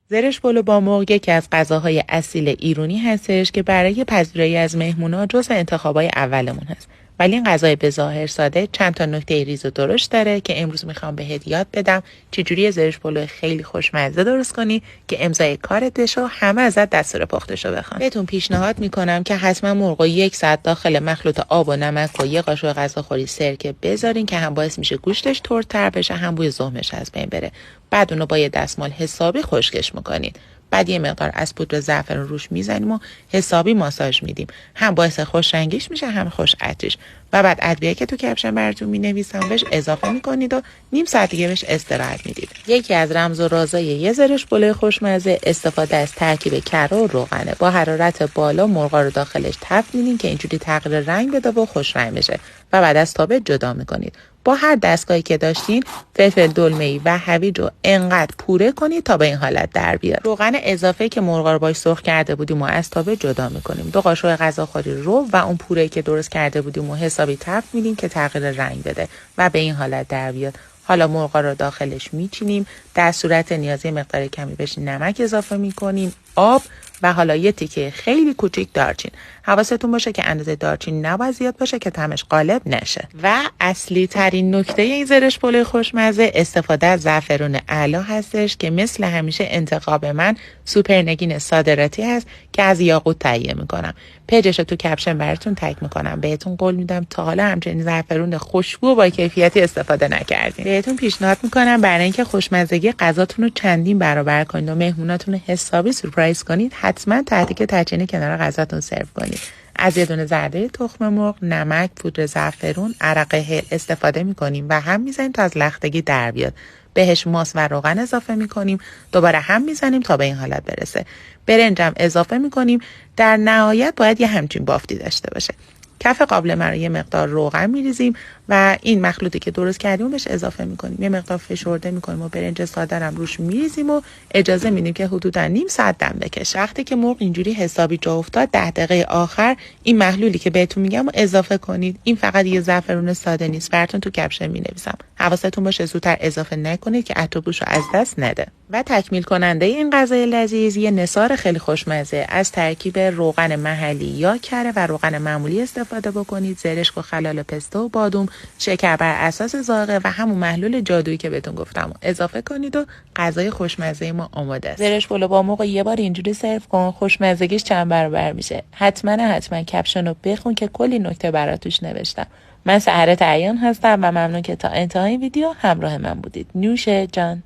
زرش پلو با مرغ یکی از غذاهای اصیل ایرانی هستش که برای پذیرایی از مهمونا جزو انتخابای اولمون هست. ولی این غذای به ظاهر ساده چند تا نکته ریز و درشت داره که امروز میخوام بهت یاد بدم چجوری زرش پلو خیلی خوشمزه درست کنی که امضای کارت بشه و همه ازت دستور پختشو بخوان. بهتون پیشنهاد میکنم که حتما مرغ 1 ساعت داخل مخلوط آب و نمک و یه قاشق غذاخوری سرکه بذارین که هم باعث میشه گوشتش ترتر بشه هم بوی زهمش از بین بره. بعد اونو با یه دستمال حسابی خشکش میکنین. بعد یه مقدار از پودر زعفران روش میزنیم و حسابی ماساژ میدیم. هم باعث خوش رنگیش میشه هم خوش عطریش. و بعد ادویه که تو کپشن براتون مینویسم بهش اضافه میکنید و نیم ساعت دیگه بهش استراحت میدید. یکی از رمز و رازای یه زرش پلو خوشمزه استفاده از ترکیب کره و روغنه. با حرارت بالا مرغا رو داخلش تفت میدین که اینجوری تغییر رنگ بده و خوش رنگ بشه و بعد از تابه جدا میکنید. با هر دستگاهی که داشتین فلفل دلمه‌ای و هویج رو انقدر پوره کنید تا به این حالت در بیاد. روغن اضافه که مرغا رو باش سرخ کرده بودیم و از تابه جدا میکنیم. 2 قاشق غذاخوری رو و اون پوره‌ای که درست کرده بودیم و حسابی تفت میدیم که تغییر رنگ بده و به این حالت در بیاد. حالا مرغا رو داخلش میچینیم. در صورت نیازی مقدار کمی بهش نمک اضافه میکنیم، آب و حالا یه تیکه خیلی کوچیک دارچین. حواستون باشه که اندازه دارچین نباید زیاد باشه که طعمش غالب نشه. و اصلی ترین نکته این زرش پلو خوشمزه استفاده از زعفرون اعلی هستش که مثل همیشه انتخاب من سوپرنگین صادراتی هست که از یاقوت تهیه میکنم. پیجش رو تو کپشن براتون تگ میکنم. بهتون قول میدم تا حالا همچنین زعفرون خوشبو و با کیفیتی استفاده نکردین. بهتون پیشنهاد میکنم برای اینکه خوشمزگی غذاتون رو چندین برابر کنید و مهموناتون رو حسابی سورپرایز کنید، حتما تحریک تچینی کنار غذاتون سرو کنید. از یه دونه زرده تخم مرغ، نمک، پودر زعفرون، عرق هل استفاده میکنیم و هم میزنیم تا از لختگی در بیاد. بهش ماست و روغن اضافه میکنیم، دوباره هم میزنیم تا به این حالت برسه. برنجم اضافه میکنیم. در نهایت باید یه همچین بافتی داشته باشه. کف قابلمه رو یه مقدار روغن میریزیم و این مخلوطی که درست کردیم بهش اضافه میکنیم. یه مقدار فشرده میکنیم و برنج ساده هم روش میریزیم و اجازه میدیم که حدودا نیم ساعت دم بکشه. وقتی که مرغ اینجوری حسابی جا افتاد 10 دقیقه آخر این محلولی که بهتون میگم رو اضافه کنید. این فقط یه زعفرون ساده نیست، براتون تو کپشن مینویسم. حواستون باشه زودتر اضافه نکنید که عطر و بوش رو از دست نده. و تکمیل کننده این غذای لذیذ یه نثار خیلی خوشمزه از ترکیب روغن محلی یا کره و روغن معمولی استفاده بکنید. زرشک و خلال پسته و بادوم، شکر بر اساس ذائقه و همون محلول جادویی که بهتون گفتم اضافه کنید و غذای خوشمزه ما آماده است. زرش پلو با مرغ یه بار اینجوری سرو کن، خوشمزگیش چند برابر میشه. حتما کپشن رو بخون که کلی نکته براتوش نوشتم. من سحر تعیان هستم و ممنون که تا انتهای ویدیو همراه من بودید. نوش جان.